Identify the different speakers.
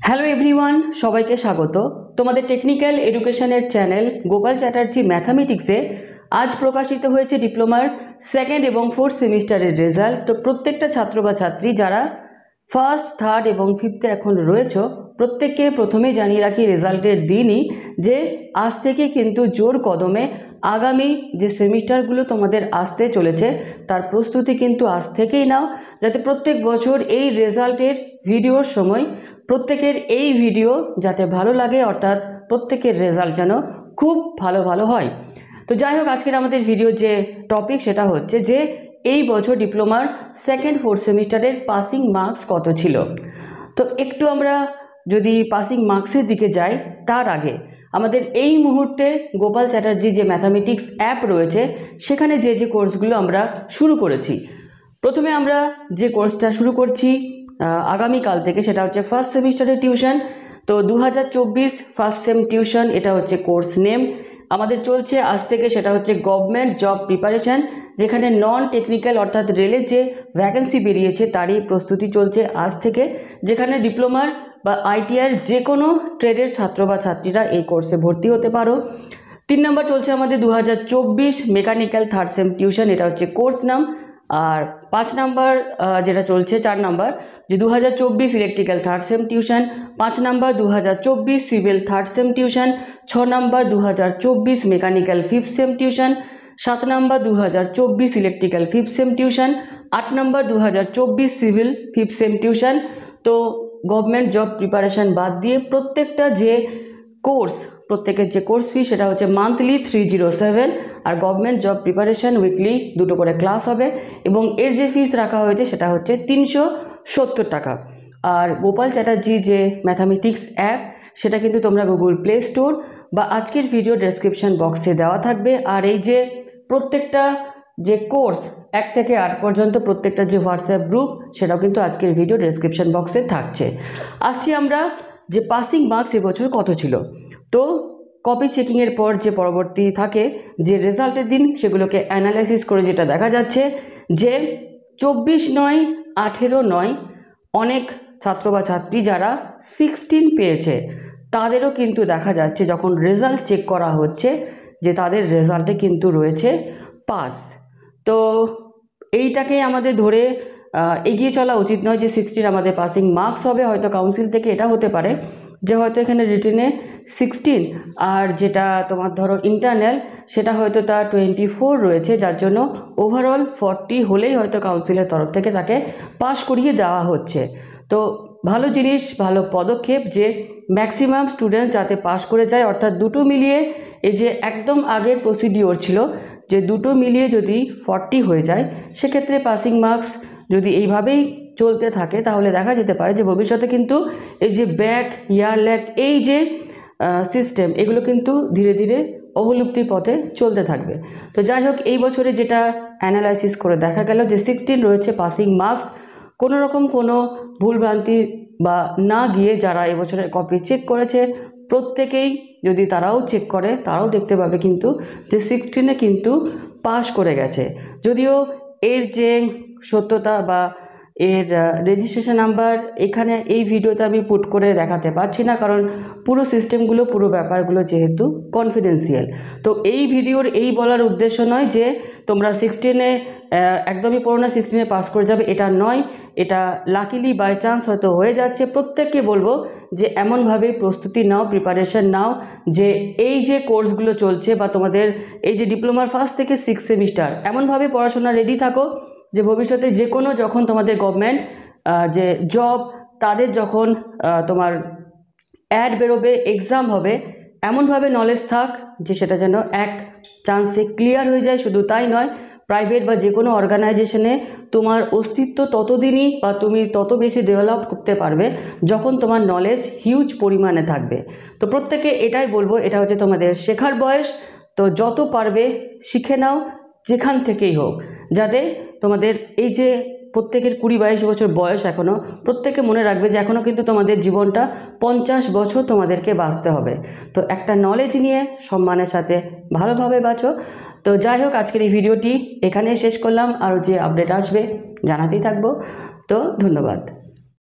Speaker 1: Hello everyone, সবাইকে স্বাগত তোমাদের টেকনিক্যাল এডুকেশনের চ্যানেল গোপাল চ্যাটার্জি ম্যাথামেটিক্সে। আজ প্রকাশিত হয়েছে ডিপ্লোমার সেকেন্ড এবং ফোর্থ সেমিস্টারের রেজাল্ট। তো প্রত্যেকটা ছাত্র বা ছাত্রী যারা ফার্স্ট, থার্ড এবং ফিফথে এখন রয়েছে, প্রত্যেককে প্রথমেই জানিয়ে রাখি রেজাল্টের দিনই যে আজ থেকে কিন্তু জোর কদমে আগামী যে সেমিস্টারগুলো তোমাদের আসতে চলেছে তার প্রস্তুতি কিন্তু আজ থেকেই নাও, যাতে প্রত্যেক বছর এই রেজাল্টের ভিডিওর সময় প্রত্যেকের এই ভিডিও যাতে ভালো লাগে, অর্থাৎ প্রত্যেকের রেজাল্ট যেন খুব ভালো হয়। তো যাই হোক, আজকের আমাদের ভিডিও যে টপিক সেটা হচ্ছে যে এই বছর ডিপ্লোমার সেকেন্ড ফোর্থ সেমিস্টারের পাসিং মার্কস কত ছিল। তো একটু আমরা যদি পাসিং মার্কসের দিকে যাই তার আগে আমাদের এই মুহূর্তে গোপাল চ্যাটার্জি যে ম্যাথামেটিক্স অ্যাপ রয়েছে সেখানে যে কোর্সগুলো আমরা শুরু করেছি। প্রথমে আমরা যে কোর্সটা শুরু করছি আগামীকাল থেকে, সেটা হচ্ছে ফার্স্ট সেমিস্টারের টিউশন। তো 2024 ফার্স্ট সেম টিউশন, এটা হচ্ছে কোর্স নেম আমাদের চলছে আজ থেকে। সেটা হচ্ছে গভর্নমেন্ট জব প্রিপারেশান, যেখানে নন টেকনিক্যাল অর্থাৎ রেলের যে ভ্যাকেন্সি বেরিয়েছে তারই প্রস্তুতি চলছে আজ থেকে, যেখানে ডিপ্লোমার বা আইটিআইয়ের যে কোনো ট্রেডের ছাত্র বা ছাত্রীরা এই কোর্সে ভর্তি হতে পারো। 3 নম্বর চলছে আমাদের 2024 মেকানিক্যাল থার্ড সেম টিউশন, এটা হচ্ছে কোর্স নাম। আর 5 নাম্বার যেটা চলছে 4 নাম্বার যে 2024 electrical third same tuition, 5 number 2024 civil third same tuition, 6 number 2024 mechanical fifth same tuition, 7 number 2024 electrical fifth same tuition, 8 number 2024 civil fifth same tuition. তো government job preparation বাদ দিয়ে প্রত্যেকটা যে কোর্স, প্রত্যেকের যে কোর্স ফি সেটা হচ্ছে মান্থলি 307, আর government job preparation weekly 2টো করে ক্লাস হবে, এবং এর যে ফিস রাখা হয়েছে সেটা হচ্ছে 370 টাকা। আর গোপাল চ্যাটার্জি যে ম্যাথামেটিক্স অ্যাপ সেটা কিন্তু তোমরা গুগল প্লে স্টোর বা আজকের ভিডিও ডেসক্রিপশন বক্সে দেওয়া থাকবে। আর এই যে প্রত্যেকটা যে কোর্স 1 থেকে 8 পর্যন্ত প্রত্যেকটা যে হোয়াটসঅ্যাপ গ্রুপ সেটাও কিন্তু আজকের ভিডিও ডেসক্রিপশন বক্সে থাকছে। আসছি আমরা যে পাসিং মার্কস এবছর কত ছিল। তো কপি চেকিংয়ের পর যে পরবর্তী থাকে যে রেজাল্টের দিন সেগুলোকে অ্যানালাইসিস করে যেটা দেখা যাচ্ছে যে 24/9, 18/9 অনেক ছাত্র বা ছাত্রী যারা 16 পেয়েছে তাদেরও কিন্তু দেখা যাচ্ছে যখন রেজাল্ট চেক করা হচ্ছে যে তাদের রেজাল্টে কিন্তু রয়েছে পাস। তো এইটাকে আমাদের ধরে এগিয়ে চলা উচিত নয় যে 16 আমাদের পাসিং মার্কস হবে। হয়তো কাউন্সিল থেকে এটা হতে পারে যে হয়তো এখানে রিটেনে 16 আর যেটা তোমার ধরো ইন্টারনাল সেটা হয়তো তার 24 রয়েছে, যার জন্য ওভারঅল 40 হলেই হয়তো কাউন্সিলের তরফ থেকে তাকে পাস করিয়ে দেওয়া হচ্ছে। তো ভালো জিনিস, ভালো পদক্ষেপ যে ম্যাক্সিমাম স্টুডেন্ট যাতে পাস করে যায়, অর্থাৎ দুটো মিলিয়ে এই যে একদম আগের প্রসিডিওর ছিল যে দুটো মিলিয়ে যদি 40 হয়ে যায় সেক্ষেত্রে পাসিং মার্কস যদি এইভাবেই চলতে থাকে তাহলে দেখা যেতে পারে যে ভবিষ্যতে কিন্তু এই যে ব্যাক, ইয়ার ল্যাগ, এই যে সিস্টেম এগুলো কিন্তু ধীরে ধীরে অবলুপ্তির পথে চলতে থাকবে। তো যাই হোক, এই বছরে যেটা অ্যানালাইসিস করে দেখা গেল যে 16 রয়েছে পাসিং মার্কস। কোনো রকম কোনো ভুলভ্রান্তি বা না গিয়ে যারা এবছরের কপি চেক করেছে প্রত্যেকেই যদি তারাও চেক করে তারাও দেখতে পাবে কিন্তু যে 16-এ কিন্তু পাস করে গেছে। যদিও এর যে সত্যতা বা এর রেজিস্ট্রেশন নাম্বার এখানে এই ভিডিওতে আমি পুট করে দেখাতে পারছি না, কারণ পুরো সিস্টেমগুলো, পুরো ব্যাপারগুলো যেহেতু কনফিডেন্সিয়াল। তো এই ভিডিওর এই বলার উদ্দেশ্য নয় যে তোমরা 16-এ একদমই পড়ো না, 16-এ পাস করে যাবে, এটা নয়। এটা লাকিলি বাই চান্স হয়তো হয়ে যাচ্ছে। প্রত্যেককে বলবো যে এমনভাবে প্রস্তুতি নাও, প্রিপারেশন নাও যে এই যে কোর্সগুলো চলছে বা তোমাদের এই যে ডিপ্লোমার ফার্স্ট থেকে 6 সেমিস্টার এমনভাবে পড়াশোনা রেডি থাকো যে ভবিষ্যতে যে কোনো যখন তোমাদের গভর্নমেন্ট যে জব তাদের যখন তোমার অ্যাড বেরোবে, এক্সাম হবে, এমনভাবে নলেজ থাক যে সেটা যেন এক চান্সে ক্লিয়ার হয়ে যায়। শুধু তাই নয়, প্রাইভেট বা যে কোনো অর্গানাইজেশনে তোমার অস্তিত্ব ততদিনই বা তুমি তত বেশি ডেভেলপ করতে পারবে যখন তোমার নলেজ হিউজ পরিমাণে থাকবে। তো প্রত্যেকে এটাই বলবো, এটা হচ্ছে তোমাদের শেখার বয়স। তো যত পারবে শিখে নাও, যেখান থেকেই হোক, যাতে তোমাদের এই যে প্রত্যেকের 20-22 বছর বয়স এখনও, প্রত্যেকে মনে রাখবে যে এখনও কিন্তু তোমাদের জীবনটা 50 বছর তোমাদেরকে বাঁচতে হবে। তো একটা নলেজ নিয়ে সম্মানের সাথে ভালোভাবে বাঁচো। তো যাই হোক, আজকের এই ভিডিওটি এখানে শেষ করলাম। আর যে আপডেট আসবে জানাতেই থাকবো। তো ধন্যবাদ।